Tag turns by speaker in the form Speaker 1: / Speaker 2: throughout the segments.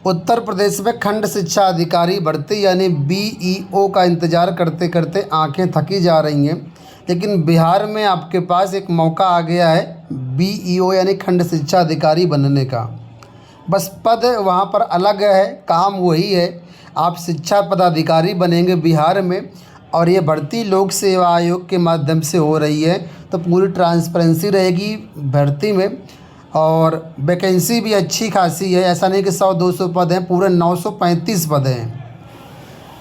Speaker 1: उत्तर प्रदेश में खंड शिक्षा अधिकारी भर्ती यानी बीईओ का इंतज़ार करते करते आंखें थकी जा रही हैं, लेकिन बिहार में आपके पास एक मौका आ गया है बीईओ यानी खंड शिक्षा अधिकारी बनने का। बस पद वहाँ पर अलग है, काम वही है। आप शिक्षा पदाधिकारी बनेंगे बिहार में, और ये भर्ती लोक सेवा आयोग के माध्यम से हो रही है, तो पूरी ट्रांसपेरेंसी रहेगी भर्ती में। और वैकेंसी भी अच्छी खासी है, ऐसा नहीं कि 100-200 पद हैं, पूरे 935 पद हैं।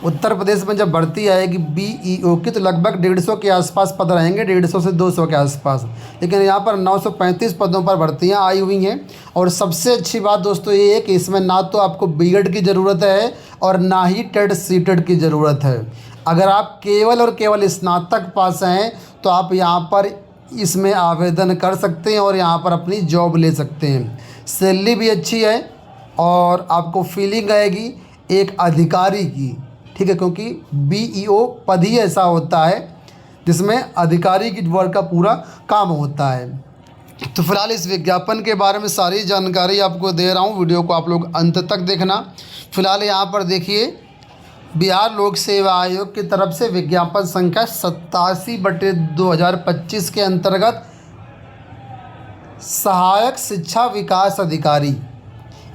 Speaker 1: उत्तर प्रदेश में जब भर्ती आएगी बीईओ की तो लगभग 150 के आसपास पद रहेंगे, 150 से 200 के आसपास। लेकिन यहाँ पर 935 पदों पर भर्तियाँ आई हुई हैं। और सबसे अच्छी बात दोस्तों ये है कि इसमें ना तो आपको बीएड की ज़रूरत है और ना ही टेट सीटेट की ज़रूरत है। अगर आप केवल और केवल स्नातक पास हैं तो आप यहाँ पर इसमें आवेदन कर सकते हैं और यहाँ पर अपनी जॉब ले सकते हैं। सैलरी भी अच्छी है और आपको फीलिंग आएगी एक अधिकारी की, ठीक है, क्योंकि बीईओ पद ही ऐसा होता है जिसमें अधिकारी की वर्ग का पूरा काम होता है। तो फिलहाल इस विज्ञापन के बारे में सारी जानकारी आपको दे रहा हूँ, वीडियो को आप लोग अंत तक देखना। फिलहाल यहाँ पर देखिए, बिहार लोक सेवा आयोग की तरफ से विज्ञापन संख्या 87/2025 के अंतर्गत सहायक शिक्षा विकास अधिकारी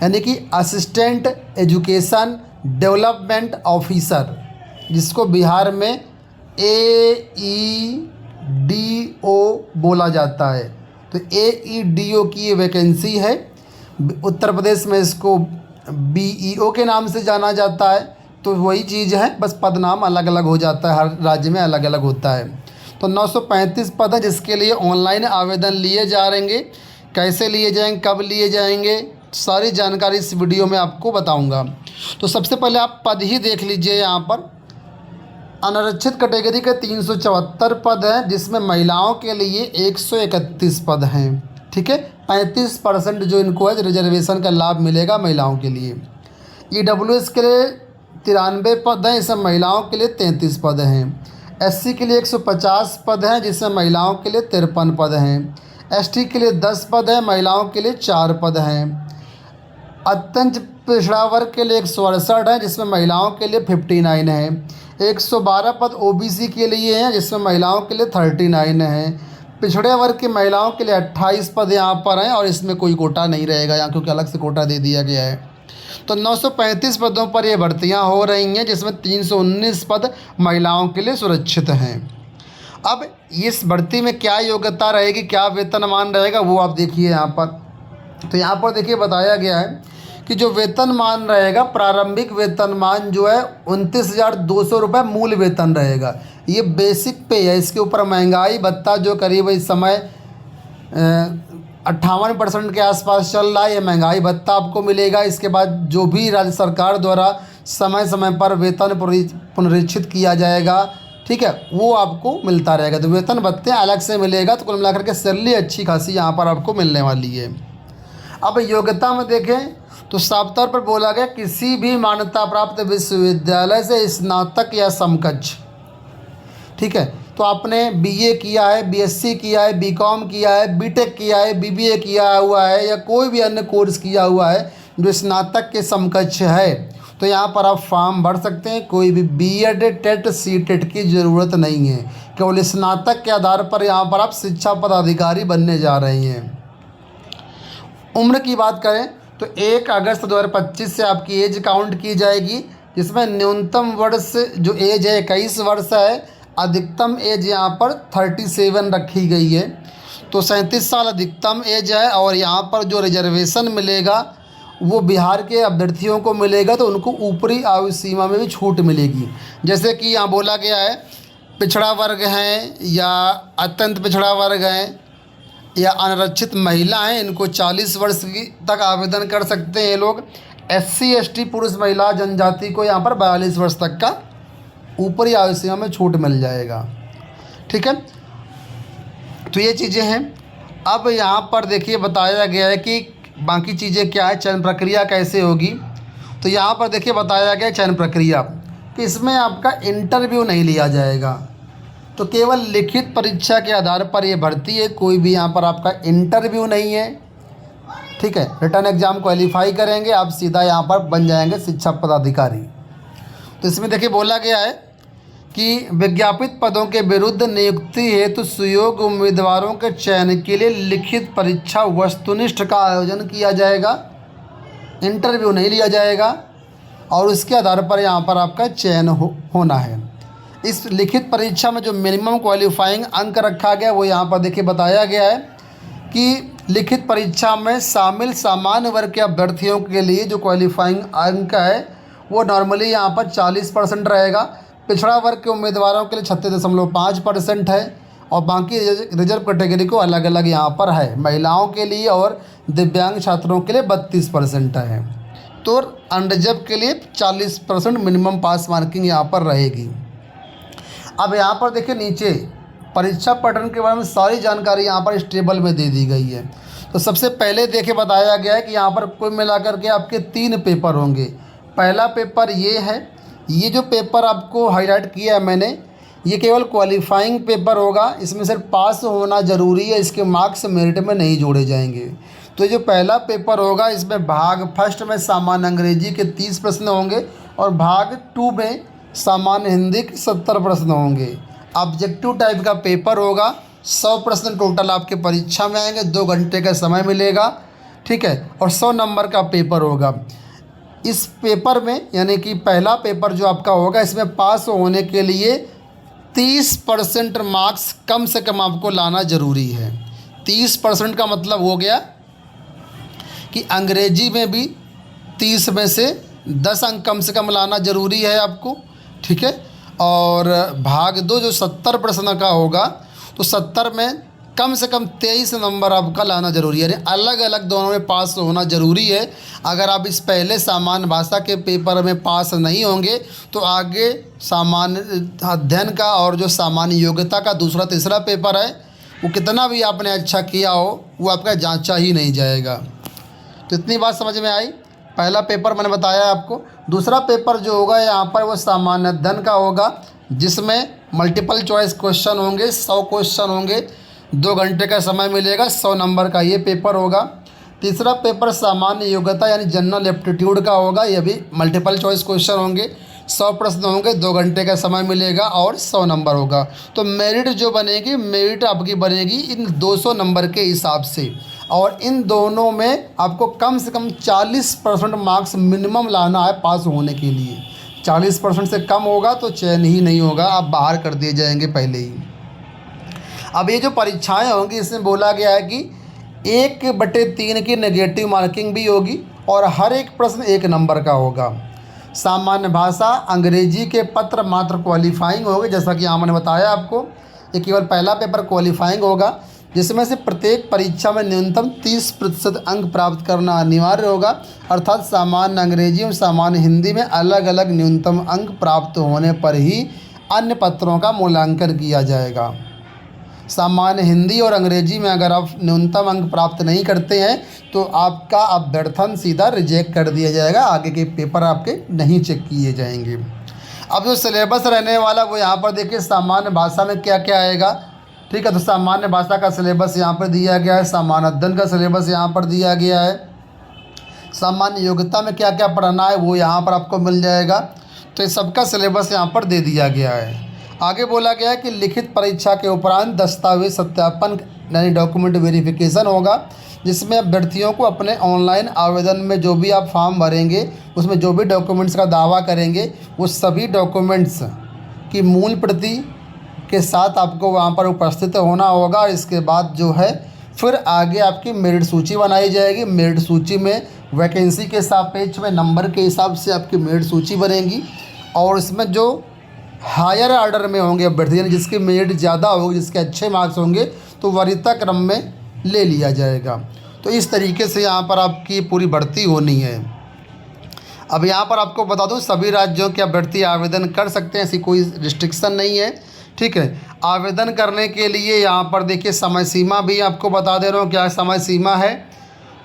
Speaker 1: यानी कि असिस्टेंट एजुकेशन डेवलपमेंट ऑफिसर, जिसको बिहार में AEDO बोला जाता है। तो AEDO की ये वैकेंसी है। उत्तर प्रदेश में इसको बीईओ के नाम से जाना जाता है, तो वही चीज़ है, बस पद नाम अलग अलग हो जाता है, हर राज्य में अलग अलग होता है। तो 935 पद है जिसके लिए ऑनलाइन आवेदन लिए जा रहेंगे। कैसे लिए जाएंगे, कब लिए जाएंगे, सारी जानकारी इस वीडियो में आपको बताऊंगा। तो सबसे पहले आप पद ही देख लीजिए। यहाँ पर अनारक्षित कैटेगरी के 374 पद हैं, जिसमें महिलाओं के लिए 131 पद हैं, ठीक है। 35% जो इनको है रिजर्वेशन का लाभ मिलेगा महिलाओं के लिए। EWS के लिए 93 पद हैं, इसमें महिलाओं के लिए 33 पद हैं। SC के लिए 150 पद हैं, जिसमें महिलाओं के लिए 53 पद हैं। ST के लिए 10 पद हैं, महिलाओं के लिए 4 पद हैं। अत्यंत पिछड़ा वर्ग के लिए 168 है, जिसमें महिलाओं के लिए 59 है। 112 पद OBC के लिए हैं, जिसमें महिलाओं के लिए 39 है। पिछड़े वर्ग की महिलाओं के लिए 28 पद यहाँ पर हैं, और इसमें कोई कोटा नहीं रहेगा यहाँ, क्योंकि अलग से कोटा दे दिया गया है। तो 935 पदों पर ये भर्तियाँ हो रही हैं, जिसमें 319 पद महिलाओं के लिए सुरक्षित हैं। अब इस भर्ती में क्या योग्यता रहेगी, क्या वेतनमान रहेगा, वो आप देखिए यहाँ पर। तो यहाँ पर देखिए बताया गया है कि जो वेतनमान रहेगा, प्रारंभिक वेतनमान जो है 29,200 रुपये मूल वेतन रहेगा। ये बेसिक पे है, इसके ऊपर महंगाई भत्ता जो करीब इस समय 58% के आसपास चल रहा है, ये महंगाई भत्ता आपको मिलेगा। इसके बाद जो भी राज्य सरकार द्वारा समय समय पर वेतन पुनरीक्षित किया जाएगा, ठीक है, वो आपको मिलता रहेगा। तो वेतन भत्ते अलग से मिलेगा। तो कुल मिलाकर के सैलरी अच्छी खासी यहाँ पर आपको मिलने वाली है। अब योग्यता में देखें तो साफ तौर पर बोला गया किसी भी मान्यता प्राप्त विश्वविद्यालय से स्नातक या समकक्ष, ठीक है। तो आपने BA किया है, BSc किया है, BCom किया है, BTech किया है, BBA किया हुआ है, या कोई भी अन्य कोर्स किया हुआ है जो स्नातक के समकक्ष है, तो यहाँ पर आप फॉर्म भर सकते हैं। कोई भी BEd टेट सीटेट की ज़रूरत नहीं है, केवल स्नातक के आधार पर यहाँ पर आप शिक्षा पदाधिकारी बनने जा रहे हैं। उम्र की बात करें तो 1 अगस्त 2025 से आपकी एज काउंट की जाएगी, जिसमें न्यूनतम वर्ष जो एज है 21 वर्ष है, अधिकतम एज यहाँ पर 37 रखी गई है। तो 37 साल अधिकतम एज है। और यहाँ पर जो रिजर्वेशन मिलेगा वो बिहार के अभ्यर्थियों को मिलेगा, तो उनको ऊपरी आयु सीमा में भी छूट मिलेगी। जैसे कि यहाँ बोला गया है पिछड़ा वर्ग हैं या अत्यंत पिछड़ा वर्ग हैं या अनारक्षित महिला हैं, इनको 40 वर्ष तक आवेदन कर सकते हैं ये लोग। SC ST पुरुष महिला जनजाति को यहाँ पर 42 वर्ष तक का ऊपरी आयु सीमा में छूट मिल जाएगा, ठीक है। तो ये चीज़ें हैं। अब यहाँ पर देखिए बताया गया है कि बाकी चीज़ें क्या है, चयन प्रक्रिया कैसे होगी। तो यहाँ पर देखिए बताया गया है चयन प्रक्रिया कि इसमें आपका इंटरव्यू नहीं लिया जाएगा, तो केवल लिखित परीक्षा के आधार पर ये भर्ती है। कोई भी यहाँ पर आपका इंटरव्यू नहीं है, ठीक है, रिटर्न एग्ज़ाम क्वालिफाई करेंगे, आप सीधा यहाँ पर बन जाएंगे शिक्षक पदाधिकारी। तो इसमें देखिए बोला गया है कि विज्ञापित पदों के विरुद्ध नियुक्ति हेतु सुयोग्य उम्मीदवारों के चयन के लिए लिखित परीक्षा वस्तुनिष्ठ का आयोजन किया जाएगा, इंटरव्यू नहीं लिया जाएगा, और उसके आधार पर यहाँ पर आपका चयन होना है। इस लिखित परीक्षा में जो मिनिमम क्वालिफाइंग अंक रखा गया वो यहाँ पर देखिए बताया गया है कि लिखित परीक्षा में शामिल सामान्य वर्ग के अभ्यर्थियों के लिए जो क्वालिफाइंग अंक है वो नॉर्मली यहाँ पर 40% रहेगा, पिछड़ा वर्ग के उम्मीदवारों के लिए 36.5% है, और बाकी रिजर्व कैटेगरी को अलग अलग यहाँ पर है, महिलाओं के लिए और दिव्यांग छात्रों के लिए 32% है। तो अनरिजर्व के लिए 40% मिनिमम पास मार्किंग यहाँ पर रहेगी। अब यहाँ पर देखिए नीचे परीक्षा पैटर्न के बारे में सारी जानकारी यहाँ पर इस टेबल में दे दी गई है। तो सबसे पहले देखिए बताया गया है कि यहाँ पर कुल मिलाकर के आपके 3 पेपर होंगे। पहला पेपर ये है, ये जो पेपर आपको हाईलाइट किया है मैंने, ये केवल क्वालिफाइंग पेपर होगा, इसमें सिर्फ पास होना ज़रूरी है, इसके मार्क्स मेरिट में नहीं जोड़े जाएंगे। तो जो पहला पेपर होगा इसमें भाग फर्स्ट में सामान्य अंग्रेजी के 30 प्रश्न होंगे और भाग 2 में सामान्य हिंदी के 70 प्रश्न होंगे। ऑब्जेक्टिव टाइप का पेपर होगा, 100 प्रश्न टोटल आपके परीक्षा में आएंगे, 2 घंटे का समय मिलेगा, ठीक है, और 100 नंबर का पेपर होगा। इस पेपर में यानी कि पहला पेपर जो आपका होगा इसमें पास होने के लिए 30% मार्क्स कम से कम आपको लाना ज़रूरी है। 30% का मतलब हो गया कि अंग्रेजी में भी 30 में से 10 अंक कम से कम लाना ज़रूरी है आपको, ठीक है। और भाग 2 जो 70 प्रश्न का होगा तो 70 में कम से कम 23 नंबर आपका लाना ज़रूरी है, यानी अलग अलग दोनों में पास होना ज़रूरी है। अगर आप इस पहले सामान्य भाषा के पेपर में पास नहीं होंगे तो आगे सामान्य अध्ययन का और जो सामान्य योग्यता का दूसरा तीसरा पेपर है वो कितना भी आपने अच्छा किया हो वो आपका जांचा ही नहीं जाएगा। तो इतनी बात समझ में आई। पहला पेपर मैंने बताया आपको। दूसरा पेपर जो होगा यहाँ पर वो सामान्य अध्ययन का होगा जिसमें मल्टीपल चॉइस क्वेश्चन होंगे, 100 क्वेश्चन होंगे, 2 घंटे का समय मिलेगा, 100 नंबर का ये पेपर होगा। तीसरा पेपर सामान्य योग्यता यानी जनरल एप्टीट्यूड का होगा, ये भी मल्टीपल चॉइस क्वेश्चन होंगे, 100 प्रश्न होंगे, 2 घंटे का समय मिलेगा और 100 नंबर होगा। तो मेरिट जो बनेगी, मेरिट आपकी बनेगी इन 200 नंबर के हिसाब से, और इन दोनों में आपको कम से कम 40% मार्क्स मिनिमम लाना है पास होने के लिए। 40% से कम होगा तो चयन ही नहीं होगा, आप बाहर कर दिए जाएंगे पहले ही। अब ये जो परीक्षाएं होंगी इसमें बोला गया है कि 1/3 की नेगेटिव मार्किंग भी होगी और हर एक प्रश्न 1 नंबर का होगा। सामान्य भाषा अंग्रेजी के पत्र मात्र क्वालिफाइंग होंगे, जैसा कि यहाँ मैंने बताया आपको। ये केवल पहला पेपर क्वालिफाइंग होगा जिसमें से प्रत्येक परीक्षा में न्यूनतम 30% अंक प्राप्त करना अनिवार्य होगा, अर्थात सामान्य अंग्रेजी और सामान्य हिंदी में अलग अलग न्यूनतम अंक प्राप्त होने पर ही अन्य पत्रों का मूल्यांकन किया जाएगा। सामान्य हिंदी और अंग्रेजी में अगर आप न्यूनतम अंक प्राप्त नहीं करते हैं तो आपका अभ्यर्थन सीधा रिजेक्ट कर दिया जाएगा, आगे के पेपर आपके नहीं चेक किए जाएंगे। अब जो सिलेबस रहने वाला वो यहाँ पर देखिए सामान्य भाषा में क्या क्या आएगा, ठीक है। तो सामान्य भाषा का सिलेबस यहाँ पर दिया गया है, सामान्य अध्ययन का सिलेबस यहाँ पर दिया गया है, सामान्य योग्यता में क्या क्या पढ़ना है वो यहाँ पर आपको मिल जाएगा। तो इस सबका सिलेबस यहाँ पर दे दिया गया है। आगे बोला गया है कि लिखित परीक्षा के उपरांत दस्तावेज सत्यापन यानी डॉक्यूमेंट वेरिफिकेशन होगा, जिसमें अभ्यर्थियों को अपने ऑनलाइन आवेदन में जो भी आप फॉर्म भरेंगे उसमें जो भी डॉक्यूमेंट्स का दावा करेंगे वो सभी डॉक्यूमेंट्स की मूल प्रति के साथ आपको वहाँ पर उपस्थित होना होगा। इसके बाद जो है फिर आगे आपकी मेरिट सूची बनाई जाएगी। मेरिट सूची में वैकेंसी के सापेक्ष में नंबर के हिसाब से आपकी मेरिट सूची बनेगी और इसमें जो हायर ऑर्डर में होंगे अभ्यर्थी यानी जिसकी मेरिट ज़्यादा होगी, जिसके अच्छे मार्क्स होंगे तो वरीयता क्रम में ले लिया जाएगा। तो इस तरीके से यहाँ पर आपकी पूरी भर्ती होनी है। अब यहाँ पर आपको बता दूँ सभी राज्यों के अभ्यर्थी आवेदन कर सकते हैं, ऐसी कोई रिस्ट्रिक्शन नहीं है, ठीक है। आवेदन करने के लिए यहाँ पर देखिए समय सीमा भी आपको बता दे रहा हूँ क्या समय सीमा है।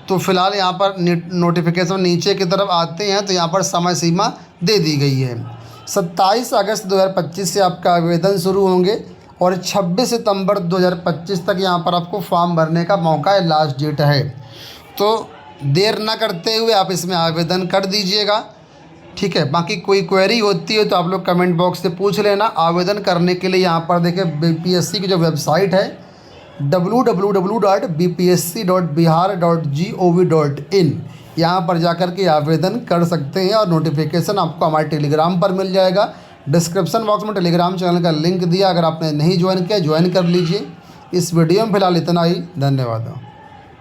Speaker 1: तो फिलहाल यहाँ पर नोटिफिकेशन नीचे की तरफ आते हैं तो यहाँ पर समय सीमा दे दी गई है। 27 अगस्त 2025 से आपका आवेदन शुरू होंगे और 26 सितंबर 2025 तक यहाँ पर आपको फॉर्म भरने का मौका है, लास्ट डेट है। तो देर ना करते हुए आप इसमें आवेदन कर दीजिएगा। ठीक है, बाकी कोई क्वेरी होती है तो आप लोग कमेंट बॉक्स से पूछ लेना। आवेदन करने के लिए यहाँ पर देखिए बीपीएससी की जो वेबसाइट है www.bpsc.bihar.gov.in, यहाँ पर जाकर के आवेदन कर सकते हैं और नोटिफिकेशन आपको हमारे टेलीग्राम पर मिल जाएगा। डिस्क्रिप्शन बॉक्स में टेलीग्राम चैनल का लिंक दिया, अगर आपने नहीं ज्वाइन किया ज्वाइन कर लीजिए। इस वीडियो में फिलहाल इतना ही, धन्यवाद।